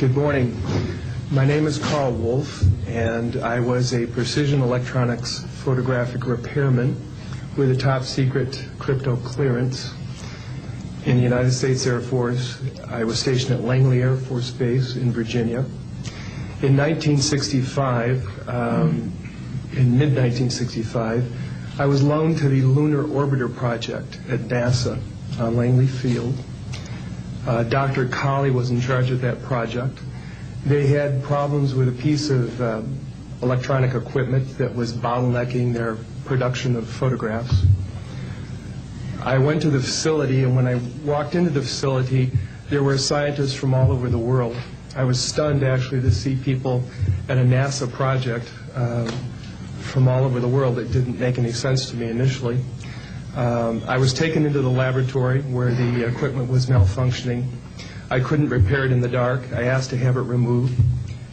Good morning. My name is Carl Wolf, and I was a precision electronics photographic repairman with a top secret crypto clearance in the United States Air Force. I was stationed at Langley Air Force Base in Virginia. In 1965, in mid-1965, I was loaned to the Lunar Orbiter Project at NASA on Langley Field. Dr. Colley was in charge of that project. They had problems with a piece of electronic equipment that was bottlenecking their production of photographs. I went to the facility, and when I walked into the facility, there were scientists from all over the world. I was stunned, actually, to see people at a NASA project from all over the world. It didn't make any sense to me initially. I was taken into the laboratory where the equipment was malfunctioning. I couldn't repair it in the dark. I asked to have it removed.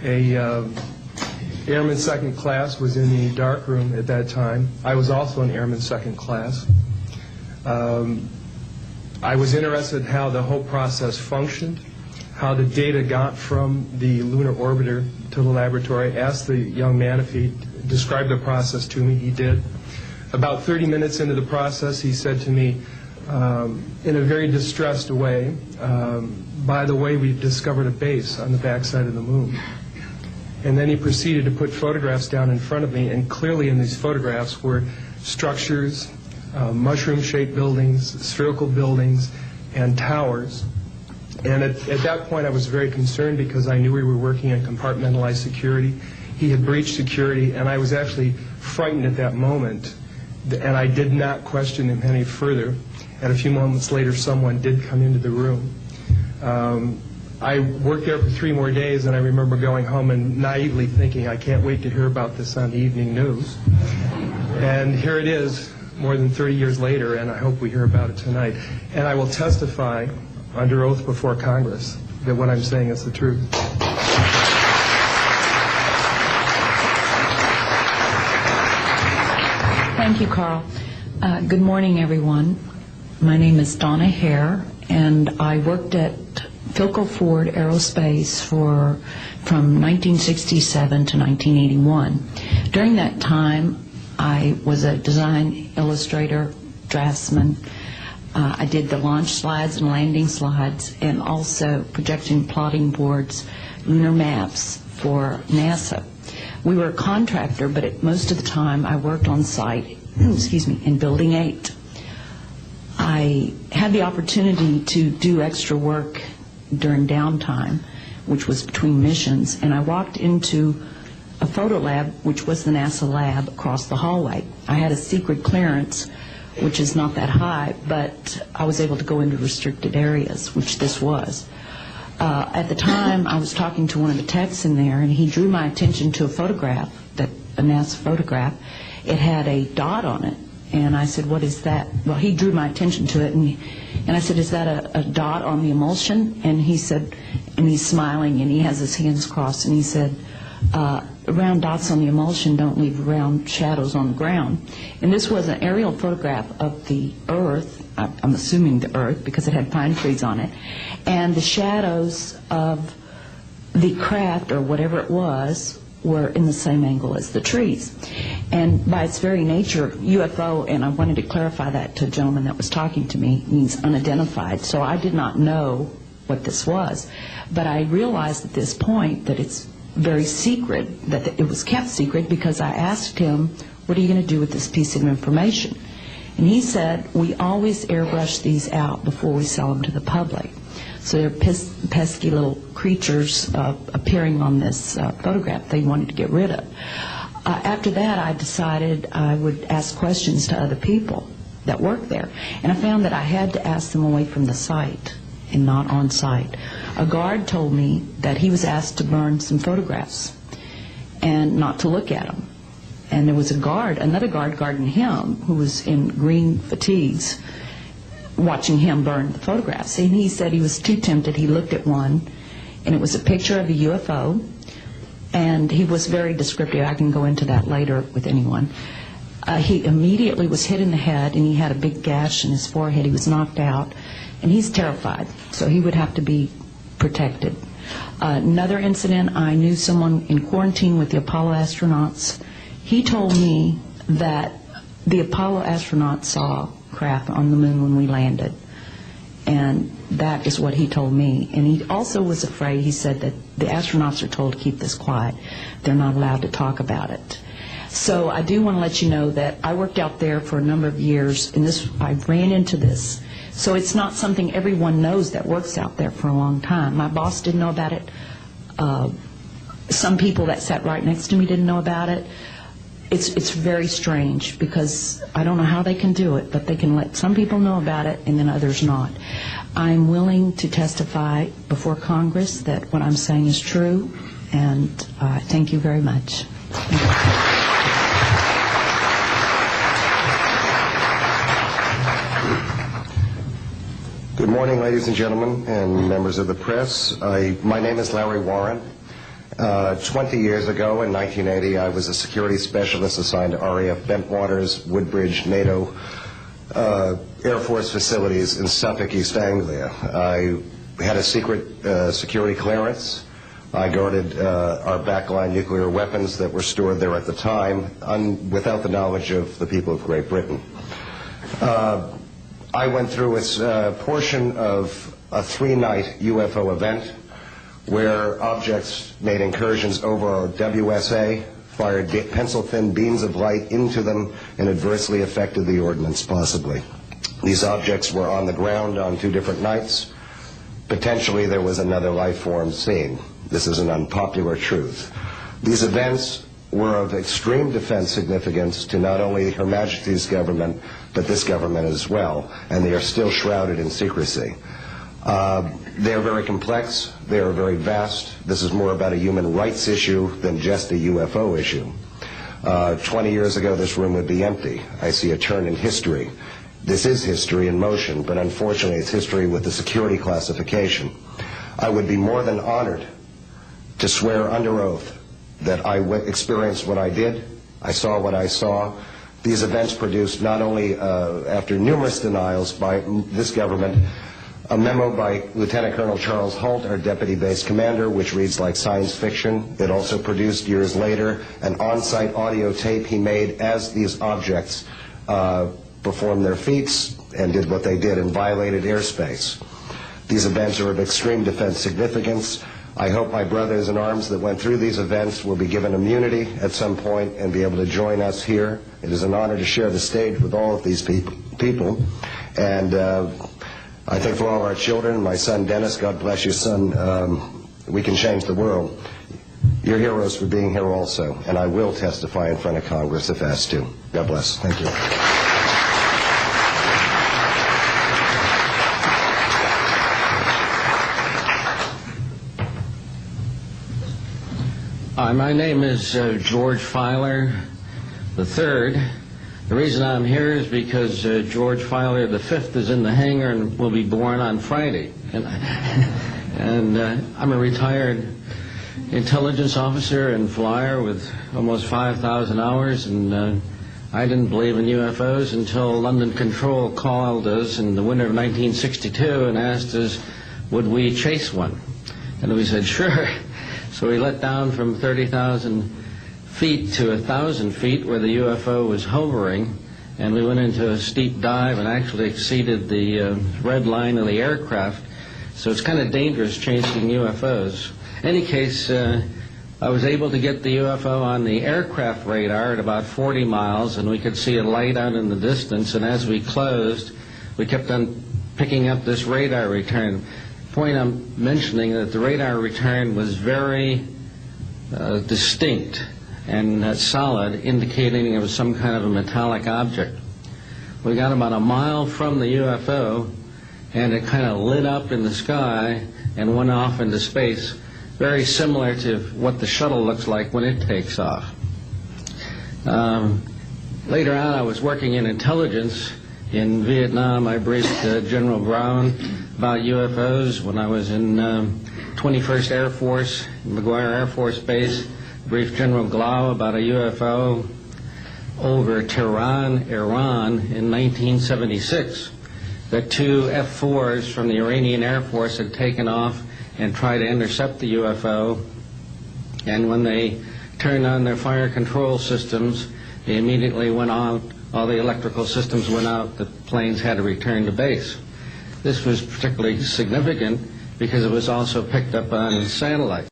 A airman second class was in the dark room at that time. I was also an airman second class. I was interested in how the whole process functioned, how the data got from the lunar orbiter to the laboratory. I asked the young man if he described the process to me. He did. About 30 minutes into the process, he said to me, in a very distressed way, by the way, we've discovered a base on the backside of the moon. And then he proceeded to put photographs down in front of me, and clearly in these photographs were structures, mushroom-shaped buildings, spherical buildings, and towers. And at that point, I was very concerned because I knew we were working on compartmentalized security. He had breached security, and I was actually frightened at that moment. And I did not question him any further. And a few moments later, someone did come into the room. I worked there for 3 more days, and I remember going home and naively thinking, I can't wait to hear about this on the evening news. And here it is, more than 30 years later, and I hope we hear about it tonight. And I will testify under oath before Congress that what I'm saying is the truth. Thank you, Carl. Good morning, everyone. My name is Donna Hare, and I worked at Philco Ford Aerospace from 1967 to 1981. During that time, I was a design illustrator, draftsman. I did the launch slides and landing slides, and also projection plotting boards, lunar maps for NASA. We were a contractor, but most of the time I worked on site, in Building 8. I had the opportunity to do extra work during downtime, which was between missions, and I walked into a photo lab, which was the NASA lab across the hallway. I had a secret clearance, which is not that high, but I was able to go into restricted areas, which this was. At the time, I was talking to one of the techs in there, and he drew my attention to a photograph, a NASA photograph. It had a dot on it, and I said, what is that? Well, he drew my attention to it, and I said, is that a dot on the emulsion? And he said, and he's smiling, and he has his hands crossed, and he said, round dots on the emulsion don't leave round shadows on the ground. And this was an aerial photograph of the Earth, I'm assuming the Earth, because it had pine trees on it, and the shadows of the craft, or whatever it was, were in the same angle as the trees. And by its very nature, UFO, and I wanted to clarify that to a gentleman that was talking to me, means unidentified. So I did not know what this was. But I realized at this point that it's very secret, that it was kept secret, because I asked him, what are you going to do with this piece of information? And he said, we always airbrush these out before we sell them to the public. So they're pesky little creatures appearing on this photograph they wanted to get rid of. After that, I decided I would ask questions to other people that worked there. And I found that I had to ask them away from the site and not on site. A guard told me that he was asked to burn some photographs and not to look at them. And there was another guard guarding him, who was in green fatigues, watching him burn the photographs. And he said he was too tempted. He looked at one, and it was a picture of a UFO, and he was very descriptive. I can go into that later with anyone. He immediately was hit in the head, and he had a big gash in his forehead. He was knocked out, and he's terrified, so he would have to be protected. Another incident, I knew someone in quarantine with the Apollo astronauts. He told me that the Apollo astronauts saw craft on the moon when we landed. And that is what he told me. And he also was afraid, he said that the astronauts are told to keep this quiet. They're not allowed to talk about it. So I do want to let you know that I worked out there for a number of years, and I ran into this. So it's not something everyone knows that works out there for a long time. My boss didn't know about it. Some people that sat right next to me didn't know about it. It's very strange because I don't know how they can do it, but they can let some people know about it and then others not. I'm willing to testify before Congress that what I'm saying is true, and thank you very much. Good morning, ladies and gentlemen, and members of the press. My name is Larry Warren. 20 years ago, in 1980, I was a security specialist assigned to RAF Bentwaters, Woodbridge, NATO Air Force facilities in Suffolk, East Anglia. I had a secret security clearance. I guarded our backline nuclear weapons that were stored there at the time without the knowledge of the people of Great Britain. I went through a portion of a 3-night UFO event where objects made incursions over our WSA, fired pencil-thin beams of light into them, and adversely affected the ordnance, possibly. These objects were on the ground on 2 different nights. Potentially there was another life form seen. This is an unpopular truth. These events were of extreme defense significance to not only Her Majesty's government, but this government as well, and they are still shrouded in secrecy. They are very complex, they are very vast. This is more about a human rights issue than just a UFO issue. 20 years ago, this room would be empty. I see a turn in history. This is history in motion, but unfortunately it's history with the security classification. I would be more than honored to swear under oath that I experienced what I did, I saw what I saw. These events produced not only, after numerous denials by this government, a memo by Lieutenant Colonel Charles Holt, our deputy base commander, which reads like science fiction. It also produced, years later, an on-site audio tape he made as these objects performed their feats and did what they did and violated airspace. These events are of extreme defense significance. I hope my brothers in arms that went through these events will be given immunity at some point and be able to join us here. It is an honor to share the stage with all of these people. And I think for all our children, my son Dennis, God bless you, son, we can change the world. You're heroes for being here also, and I will testify in front of Congress if asked to. God bless. Thank you. My name is George Filer III. The reason I'm here is because George Filer V is in the hangar and will be born on Friday. And I'm a retired intelligence officer and flyer with almost 5,000 hours, and I didn't believe in UFOs until London Control called us in the winter of 1962 and asked us, would we chase one? And we said, sure. So we let down from 30,000 feet to 1,000 feet where the UFO was hovering, and we went into a steep dive and actually exceeded the red line of the aircraft. So it's kind of dangerous chasing UFOs. In any case, I was able to get the UFO on the aircraft radar at about 40 miles, and we could see a light out in the distance, and as we closed, we kept on picking up this radar return. The point I'm mentioning that the radar return was very distinct and solid, indicating it was some kind of a metallic object. We got about a mile from the UFO, and it kind of lit up in the sky and went off into space, very similar to what the shuttle looks like when it takes off. Later on, I was working in intelligence. In Vietnam, I briefed General Brown about UFOs. When I was in 21st Air Force, McGuire Air Force Base, briefed General Glau about a UFO over Tehran, Iran in 1976. that two F-4s from the Iranian Air Force had taken off and tried to intercept the UFO, and when they turned on their fire control systems, they immediately went on, all the electrical systems went out, the planes had to return to base. This was particularly significant because it was also picked up on satellite.